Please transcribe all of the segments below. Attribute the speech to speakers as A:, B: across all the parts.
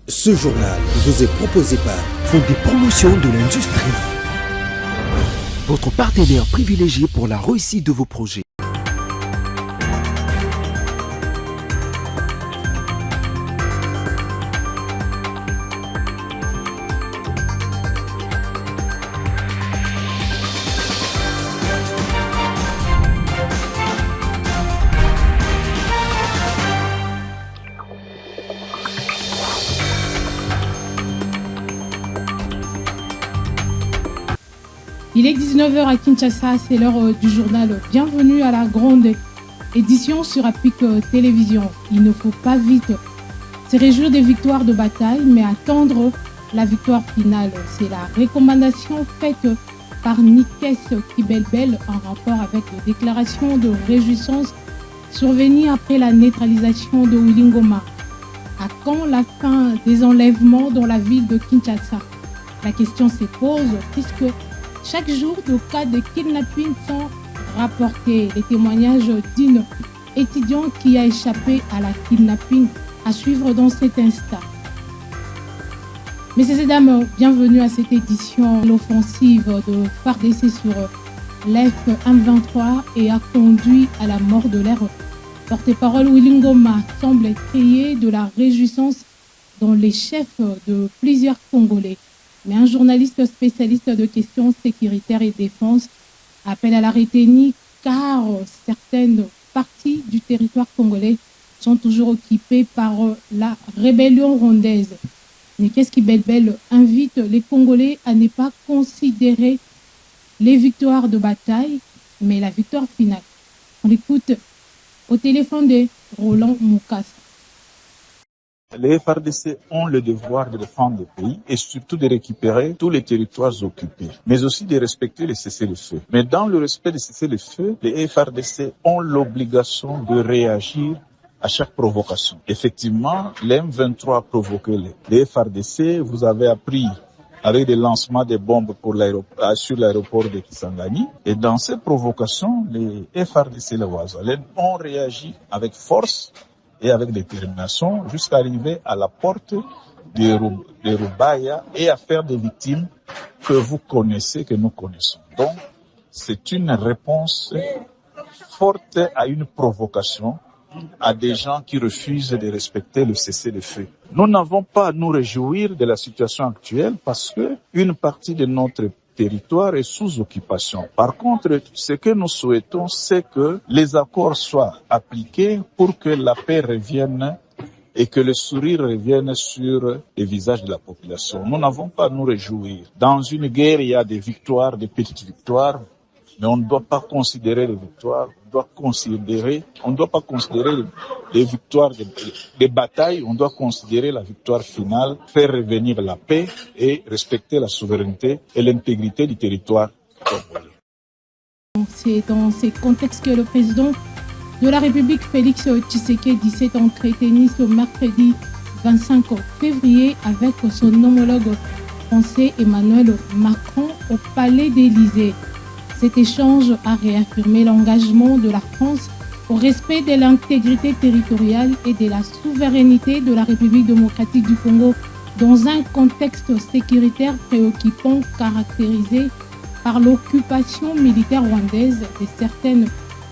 A: Ce journal vous est proposé par
B: Fonds des promotions de l'industrie, votre partenaire privilégié pour la réussite de vos projets.
C: Il est 19h à Kinshasa, c'est l'heure du journal. Bienvenue à la grande édition sur Apic Télévision. Il ne faut pas vite se réjouir des victoires de bataille, mais attendre la victoire finale. C'est la recommandation faite par Nikes Kibelbel en rapport avec les déclarations de réjouissance survenues après la neutralisation de Wilingoma. À quand la fin des enlèvements dans la ville de Kinshasa? La question se pose puisque chaque jour, de cas de kidnapping sont rapportés. Les témoignages d'une étudiante qui a échappé à la kidnapping à suivre dans cet instant. Messieurs et dames, bienvenue à cette édition. L'offensive de FARDC sur l'F-123 et a conduit à la mort de leur porte-parole Wilingoma semble crier de la réjouissance dans les chefs de plusieurs Congolais. Mais un journaliste spécialiste de questions sécuritaires et défense appelle à la retenue car certaines parties du territoire congolais sont toujours occupées par la rébellion rwandaise. Nikes Kibelbel invite les Congolais à ne pas considérer les victoires de bataille, mais la victoire finale. On l'écoute au téléphone de Roland Mukasa.
D: Les FARDC ont le devoir de défendre le pays et surtout de récupérer tous les territoires occupés, mais aussi de respecter les cessez-le-feu. Mais dans le respect des cessez-le-feu, les FARDC ont l'obligation de réagir à chaque provocation. Effectivement, les M23 a provoqué les FARDC. Vous avez appris avec des lancements de bombes sur l'aéroport de Kisangani. Et dans ces provocations, les FARDC, les Ouazalènes, ont réagi avec force et avec détermination jusqu'à arriver à la porte de Rubaya et à faire des victimes que vous connaissez, que nous connaissons. Donc, c'est une réponse forte à une provocation à des gens qui refusent de respecter le cessez-le-feu. Nous n'avons pas à nous réjouir de la situation actuelle parce que une partie de notre territoire est sous occupation. Par contre, ce que nous souhaitons, c'est que les accords soient appliqués pour que la paix revienne et que le sourire revienne sur les visages de la population. Nous n'avons pas à nous réjouir. Dans une guerre, il y a des victoires, des petites victoires, mais on ne doit pas considérer les victoires. On ne doit pas considérer les victoires des batailles, on doit considérer la victoire finale, faire revenir la paix et respecter la souveraineté et l'intégrité du territoire congolais.
C: C'est dans ces contextes que le président de la République, Félix Tshisekedi, s'est entretenu ce mercredi 25 février avec son homologue français Emmanuel Macron au Palais d'Élysée. Cet échange a réaffirmé l'engagement de la France au respect de l'intégrité territoriale et de la souveraineté de la République démocratique du Congo dans un contexte sécuritaire préoccupant caractérisé par l'occupation militaire rwandaise de certaines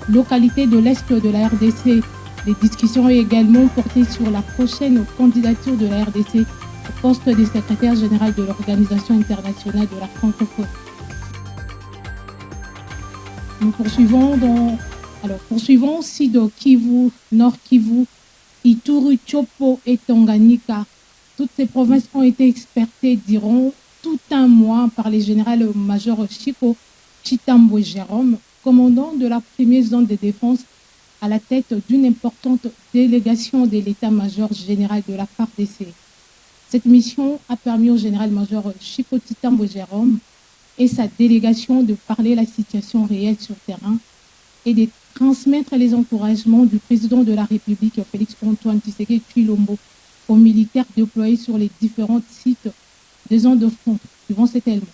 C: localités de l'Est de la RDC. Les discussions ont également porté sur la prochaine candidature de la RDC au poste de secrétaire général de l'Organisation internationale de la francophonie. Nous poursuivons Sido Kivu, Nord Kivu, Ituri, Chopo et Tanganyika. Toutes ces provinces ont été expertées durant tout un mois par le général-major Chico Chitambo Jérôme, commandant de la première zone de défense à la tête d'une importante délégation de l'état-major général de la FARDC. Cette mission a permis au général-major Chico Chitambo Jérôme et sa délégation de parler la situation réelle sur terrain et de transmettre les encouragements du président de la République, Félix Antoine Tshisekedi Tshilombo, aux militaires déployés sur les différents sites des zones de front. Suivant cet élément.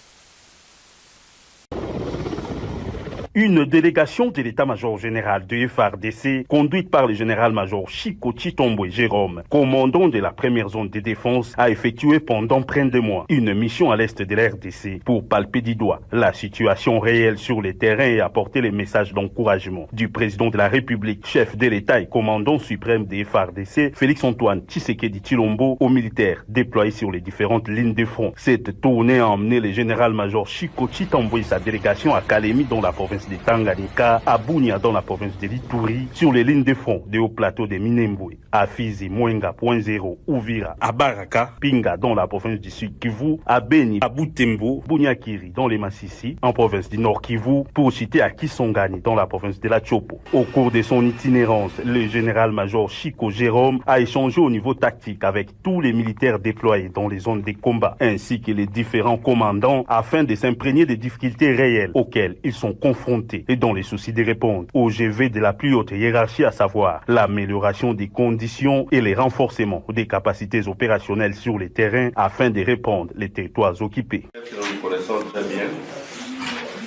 E: Une délégation de l'état-major général de FARDC, conduite par le général-major Chico Chitombo Jérôme, commandant de la première zone de défense, a effectué pendant près de mois une mission à l'est de l'RDC pour palper du doigt la situation réelle sur le terrain et apporter les messages d'encouragement du président de la République, chef de l'État et commandant suprême des FARDC, Félix-Antoine Tshisekedi Tshilombo, aux militaires déployés sur les différentes lignes de front. Cette tournée a emmené le général-major Chico Chitombo et sa délégation à Kalemi dans la province de Tanganyika, à Bunia dans la province de Lituri, sur les lignes de front des hauts plateaux de Minembwe, à Fizi, Mwenga, Point Zéro, Uvira, à Baraka, Pinga dans la province du Sud Kivu, à Beni, à Butembo, Bunyakiri dans les Massissi, en province du Nord Kivu, pour citer à Kisongani dans la province de la Chopo. Au cours de son itinérance, le général-major Chico Jérôme a échangé au niveau tactique avec tous les militaires déployés dans les zones de combat, ainsi que les différents commandants, afin de s'imprégner des difficultés réelles auxquelles ils sont confrontés et dans les soucis de répondre au GV de la plus haute hiérarchie, à savoir l'amélioration des conditions et les renforcements des capacités opérationnelles sur les terrains afin de répondre les territoires occupés.
F: Nous nous connaissons très bien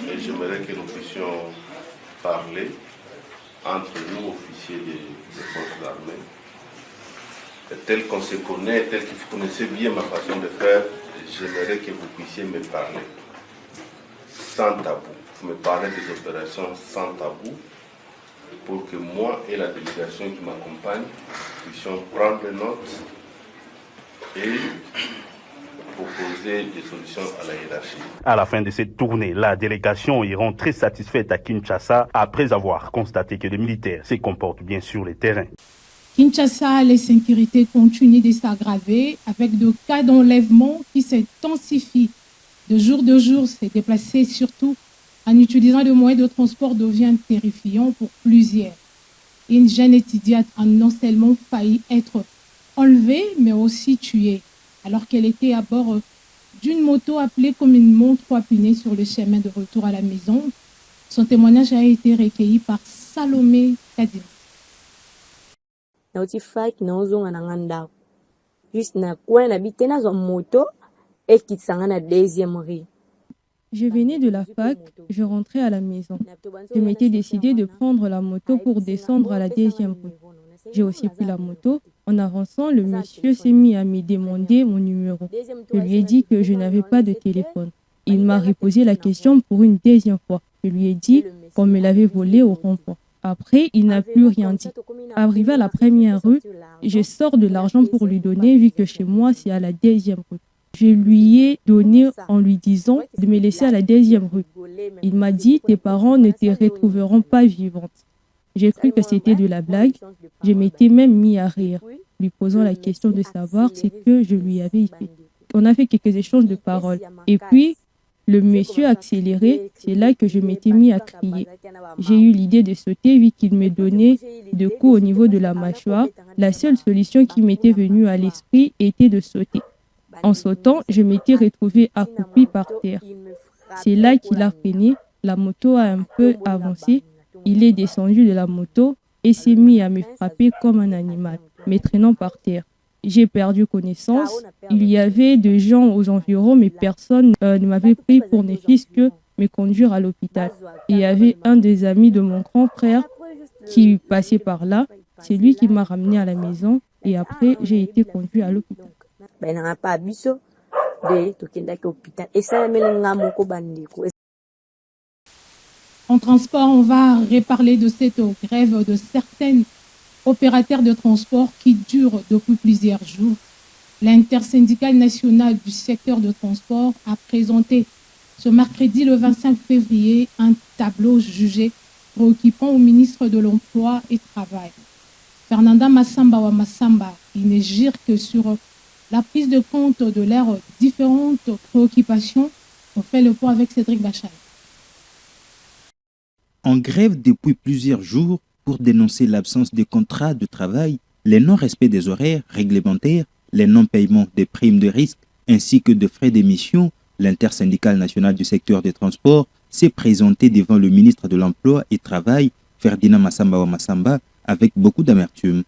F: et j'aimerais que nous puissions parler entre nous, officiers des forces armées. Tel qu'on se connaît, tel que vous connaissez bien ma façon de faire, j'aimerais que vous puissiez me parler sans tabou. Vous me parlez des opérations sans tabou pour que moi et la délégation qui m'accompagne puissions prendre note et proposer des solutions à la hiérarchie.
E: À la fin de cette tournée, la délégation est rentrée satisfaite à Kinshasa après avoir constaté que les militaires se comportent bien sur les terrains.
C: Kinshasa, l'insécurité continue de s'aggraver avec des cas d'enlèvement qui s'intensifient. De jour, se déplacer surtout en utilisant des moyens de transport devient terrifiant pour plusieurs. Une jeune étudiante a non seulement failli être enlevée, mais aussi tuée, alors qu'elle était à bord d'une moto appelée communément 3 pinés sur le chemin de retour à la maison. Son témoignage a été recueilli par Salomé Kadima.
G: Je venais de la fac, je rentrais à la maison. Je m'étais décidé de prendre la moto pour descendre à la 2e rue. J'ai aussi pris la moto. En avançant, le monsieur s'est mis à me demander mon numéro. Je lui ai dit que je n'avais pas de téléphone. Il m'a reposé la question pour une 2e fois. Je lui ai dit qu'on me l'avait volé au rond-point. Après, il n'a plus rien dit. Arrivé à la 1re rue, je sors de l'argent pour lui donner vu que chez moi, c'est à la 2e rue. Je lui ai donné en lui disant de me laisser à la 2e rue. Il m'a dit « Tes parents ne te retrouveront pas vivante ». J'ai cru que c'était de la blague. Je m'étais même mis à rire, lui posant la question de savoir ce que je lui avais fait. On a fait quelques échanges de paroles. Et puis, le monsieur a accéléré, c'est là que je m'étais mis à crier. J'ai eu l'idée de sauter vu qu'il me donnait de coups au niveau de la mâchoire. La seule solution qui m'était venue à l'esprit était de sauter. En sautant, je m'étais retrouvée accroupie par terre. C'est là qu'il a freiné, la moto a un peu avancé, il est descendu de la moto et s'est mis à me frapper comme un animal, me traînant par terre. J'ai perdu connaissance, il y avait des gens aux environs, mais personne ne m'avait pris pour ne fût-ce que me conduire à l'hôpital. Il y avait un des amis de mon grand frère qui passait par là, c'est lui qui m'a ramené à la maison et après j'ai été conduit à l'hôpital.
C: En transport, on va reparler de cette grève de certains opérateurs de transport qui dure depuis plusieurs jours. L'intersyndicale nationale du secteur de transport a présenté ce mercredi le 25 février un tableau jugé préoccupant au ministre de l'Emploi et du Travail. Fernanda Massamba, il ne gire que sur la prise de compte de leurs différentes préoccupations. On fait le point avec Cédric Bachal.
H: En grève depuis plusieurs jours pour dénoncer l'absence de contrats de travail, le non-respect des horaires réglementaires, le non-paiement des primes de risque ainsi que de frais d'émission, l'intersyndicale nationale du secteur des transports s'est présenté devant le ministre de l'Emploi et du Travail, Ferdinand Massamba, avec beaucoup d'amertume.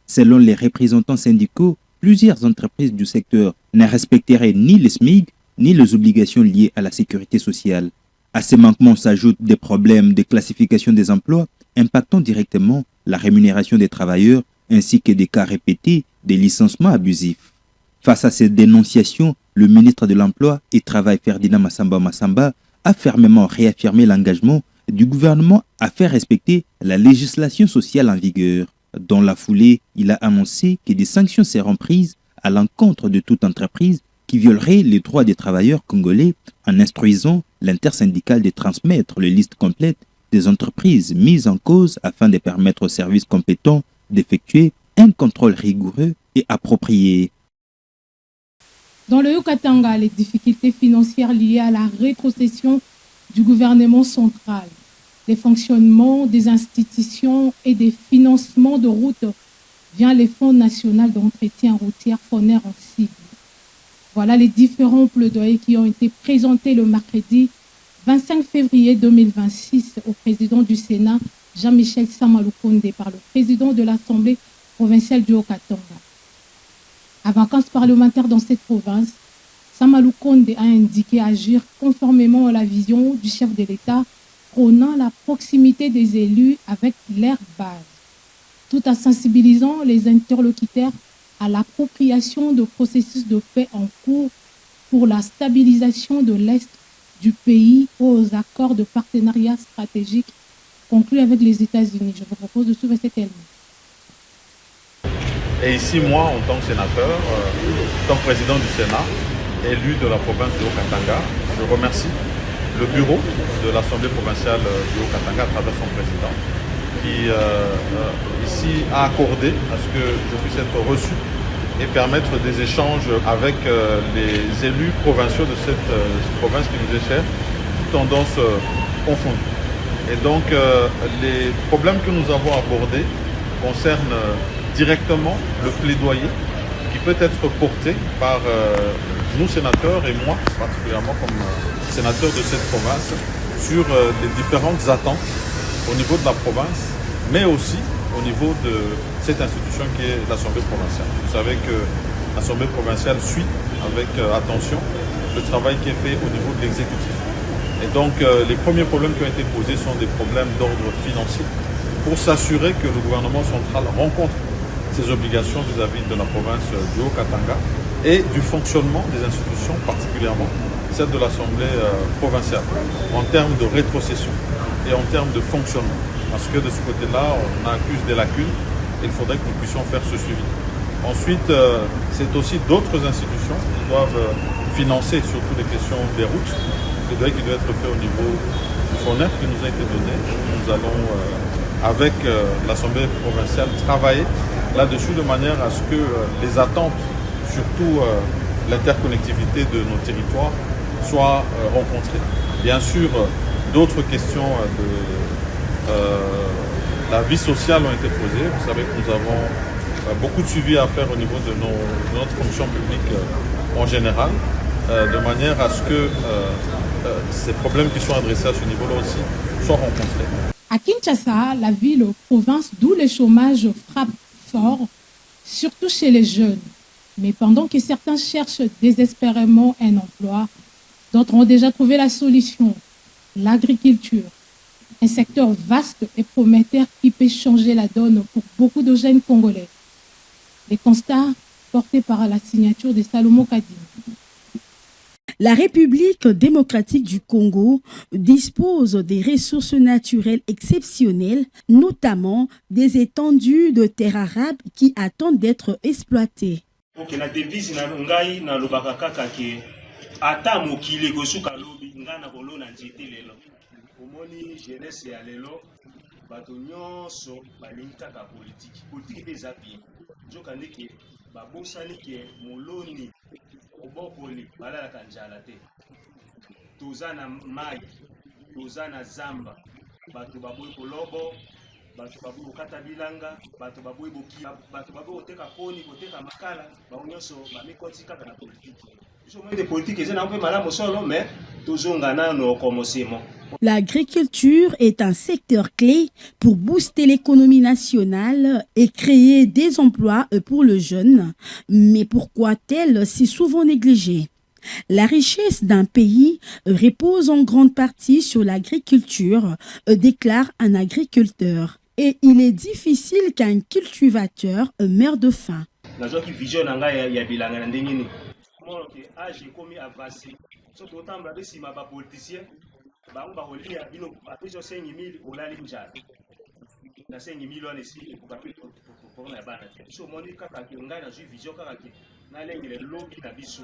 H: Selon les représentants syndicaux, plusieurs entreprises du secteur ne respecteraient ni les SMIC ni les obligations liées à la sécurité sociale. À ces manquements s'ajoutent des problèmes de classification des emplois impactant directement la rémunération des travailleurs ainsi que des cas répétés de licenciements abusifs. Face à ces dénonciations, le ministre de l'Emploi et Travail Ferdinand Massamba a fermement réaffirmé l'engagement du gouvernement à faire respecter la législation sociale en vigueur. Dans la foulée, il a annoncé que des sanctions seront prises à l'encontre de toute entreprise qui violerait les droits des travailleurs congolais en instruisant l'intersyndicale de transmettre les listes complètes des entreprises mises en cause afin de permettre aux services compétents d'effectuer un contrôle rigoureux et approprié.
C: Dans le Haut-Katanga, les difficultés financières liées à la rétrocession du gouvernement central, les fonctionnements des institutions et des financements de routes via les Fonds national d'entretien routier FONER en cible. Voilà les différents plaidoyers qui ont été présentés le mercredi 25 février 2026 au président du Sénat, Jean-Michel Samaloukonde, par le président de l'Assemblée provinciale du Haut-Katanga. À vacances parlementaires dans cette province, Samaloukonde a indiqué agir conformément à la vision du chef de l'État prônant la proximité des élus avec leur base, tout en sensibilisant les interlocuteurs à l'appropriation de processus de paix en cours pour la stabilisation de l'Est du pays aux accords de partenariat stratégique conclus avec les États-Unis. Je vous propose de suivre cet élément.
D: Et ici, moi, en tant que sénateur, en tant que président du Sénat, élu de la province du Haut-Katanga, je remercie le bureau de l'Assemblée provinciale du Haut-Katanga à travers son président, qui ici a accordé à ce que je puisse être reçu et permettre des échanges avec les élus provinciaux de cette province qui nous est chère, toutes tendances confondues. Et donc, les problèmes que nous avons abordés concernent directement le plaidoyer qui peut être porté par nous sénateurs et moi particulièrement comme sénateur de cette province sur les différentes attentes au niveau de la province, mais aussi au niveau de cette institution qui est l'Assemblée provinciale. Vous savez que l'Assemblée provinciale suit avec attention le travail qui est fait au niveau de l'exécutif. Et donc les premiers problèmes qui ont été posés sont des problèmes d'ordre financier pour s'assurer que le gouvernement central rencontre ses obligations vis-à-vis de la province du Haut-Katanga et du fonctionnement des institutions, particulièrement celle de l'Assemblée provinciale, en termes de rétrocession et en termes de fonctionnement. Parce que de ce côté-là, on accuse des lacunes et il faudrait que nous puissions faire ce suivi. Ensuite, c'est aussi d'autres institutions qui doivent financer surtout les questions des routes, qui doit être fait au niveau du FONER qui nous a été donné. Nous allons, avec l'Assemblée provinciale, travailler là-dessus de manière à ce que les attentes, surtout l'interconnectivité de nos territoires, soient rencontrées. Bien sûr, d'autres questions de la vie sociale ont été posées. Vous savez que nous avons beaucoup de suivi à faire au niveau de notre fonction publique en général, de manière à ce que ces problèmes qui sont adressés à ce niveau-là aussi soient rencontrés.
C: À Kinshasa, la ville-province d'où le chômage frappe fort, surtout chez les jeunes. Mais pendant que certains cherchent désespérément un emploi, d'autres ont déjà trouvé la solution, l'agriculture. Un secteur vaste et prometteur qui peut changer la donne pour beaucoup de jeunes Congolais. Les constats portés par la signature de Salomon Kadime.
I: La République démocratique du Congo dispose des ressources naturelles exceptionnelles, notamment des étendues de terres arables qui attendent d'être exploitées.
J: obokoli balalaka njala te toza na mai toza na zamba bato baboyi kolobo bato baboyi kokata bilanga bato baboyi bokia bato baboyi koteka poni koteka makala bango nyonso bamikoti kaka na politiki biso moyende politiki eza na mpe malamu solo mais tozonga nano komosimo.
I: L'agriculture est un secteur clé pour booster l'économie nationale et créer des emplois pour le jeune. Mais pourquoi est-elle si souvent négligée? La richesse d'un pays repose en grande partie sur l'agriculture, déclare un agriculteur. Et il est difficile qu'un cultivateur meure de faim.
J: na sengi milioni si ekokapita mpona ya bana te so omoni kaka ngai nazwi vision kaka ke nalengele lobi na biso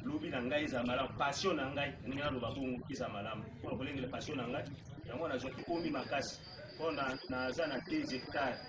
J: lobi na ngai eza malamu passion na ngai ndenge naloba bongo eza malamu mpona kolengele passion na ngai yango nazwaki komi makasi mpona naza na 2 hectares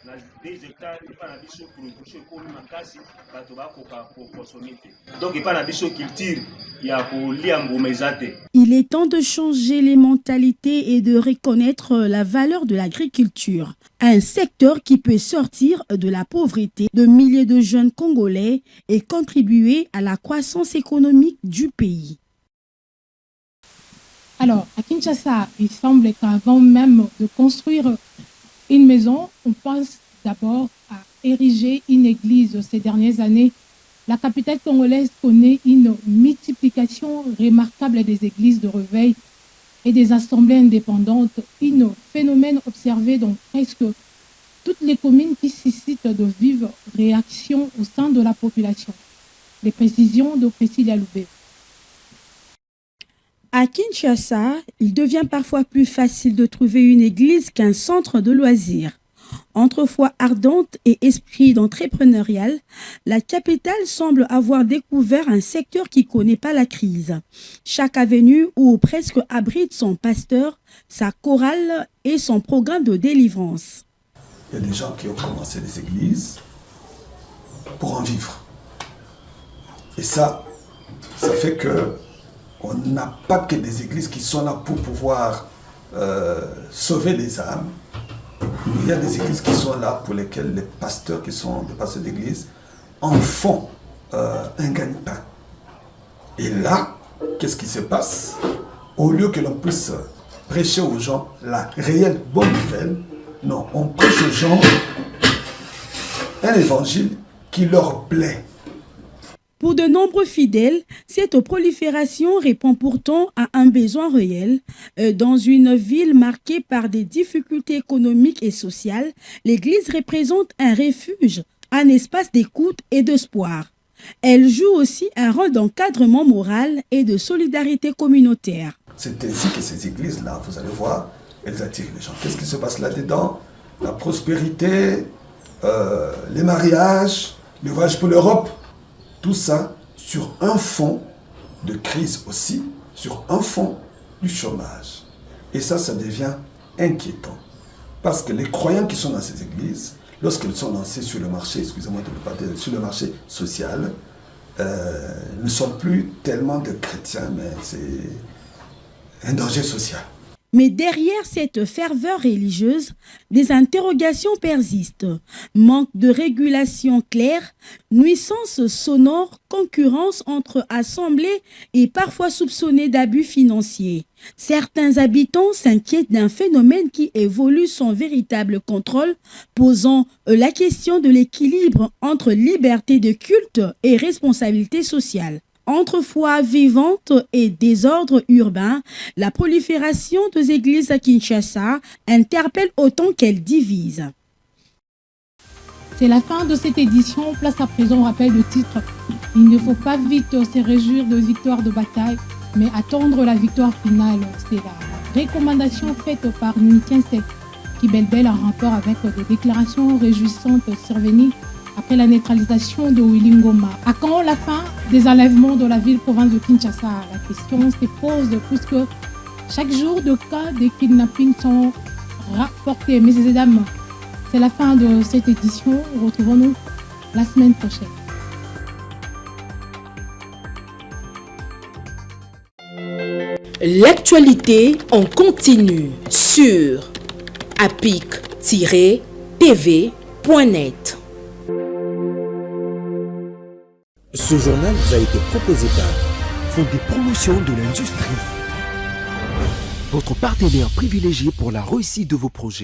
J: na 2 hectares epa na biso production ekomi makasi bato bakoka kokonsome te donc epa na biso culture ya kolia mbuma eza te.
I: Il est temps de changer les mentalités et de reconnaître la valeur de l'agriculture, un secteur qui peut sortir de la pauvreté de milliers de jeunes Congolais et contribuer à la croissance économique du pays.
C: Alors, à Kinshasa, il semble qu'avant même de construire une maison, on pense d'abord à ériger une église. Ces dernières années, la capitale congolaise connaît une multiplication remarquable des églises de réveil et des assemblées indépendantes, un phénomène observé dans presque toutes les communes qui suscitent de vives réactions au sein de la population. Les précisions de Priscilla Loubé.
I: À Kinshasa, il devient parfois plus facile de trouver une église qu'un centre de loisirs. Entre foi ardente et esprit d'entrepreneurial, la capitale semble avoir découvert un secteur qui ne connaît pas la crise. Chaque avenue ou presque abrite son pasteur, sa chorale et son programme de délivrance.
K: Il y a des gens qui ont commencé des églises pour en vivre. Et ça fait que on n'a pas que des églises qui sont là pour pouvoir sauver les âmes. Mais il y a des églises qui sont là pour lesquelles les pasteurs qui sont des pasteurs d'église en font un gagne-pain. Et là, qu'est-ce qui se passe? Au lieu que l'on puisse prêcher aux gens la réelle bonne nouvelle, non, on prêche aux gens un évangile qui leur plaît.
I: Pour de nombreux fidèles, cette prolifération répond pourtant à un besoin réel. Dans une ville marquée par des difficultés économiques et sociales, l'Église représente un refuge, un espace d'écoute et d'espoir. Elle joue aussi un rôle d'encadrement moral et de solidarité communautaire.
K: C'est ainsi que ces églises-là, vous allez voir, elles attirent les gens. Qu'est-ce qui se passe là-dedans? La prospérité, les mariages, le voyage pour l'Europe. Tout ça sur un fond de crise aussi, sur un fond du chômage. Et ça devient inquiétant. Parce que les croyants qui sont dans ces églises, lorsqu'ils sont lancés sur le marché, excusez-moi de ne pas dire, sur le marché social, ne sont plus tellement de chrétiens, mais c'est un danger social.
I: Mais derrière cette ferveur religieuse, des interrogations persistent. Manque de régulation claire, nuisances sonores, concurrence entre assemblées et parfois soupçonnées d'abus financiers. Certains habitants s'inquiètent d'un phénomène qui évolue sans véritable contrôle, posant la question de l'équilibre entre liberté de culte et responsabilité sociale. Entre foi vivante et désordre urbain, la prolifération des églises à Kinshasa interpelle autant qu'elle divise.
C: C'est la fin de cette édition. Place à présent au rappel de titre. Il ne faut pas vite se réjouir de victoire de bataille, mais attendre la victoire finale. C'est la recommandation faite par Nitiensek Kibelbel en rapport avec des déclarations réjouissantes survenues après la neutralisation de Willy Ngoma. À quand la fin des enlèvements de la ville-province de Kinshasa? La question se pose puisque chaque jour, de cas de kidnapping sont rapportés. Messieurs et dames, c'est la fin de cette édition. Retrouvons-nous la semaine prochaine.
L: L'actualité en continu sur apic-tv.net.
A: Ce journal vous a été proposé par
B: Fonds des promotions de l'industrie. Votre partenaire privilégié pour la réussite de vos projets.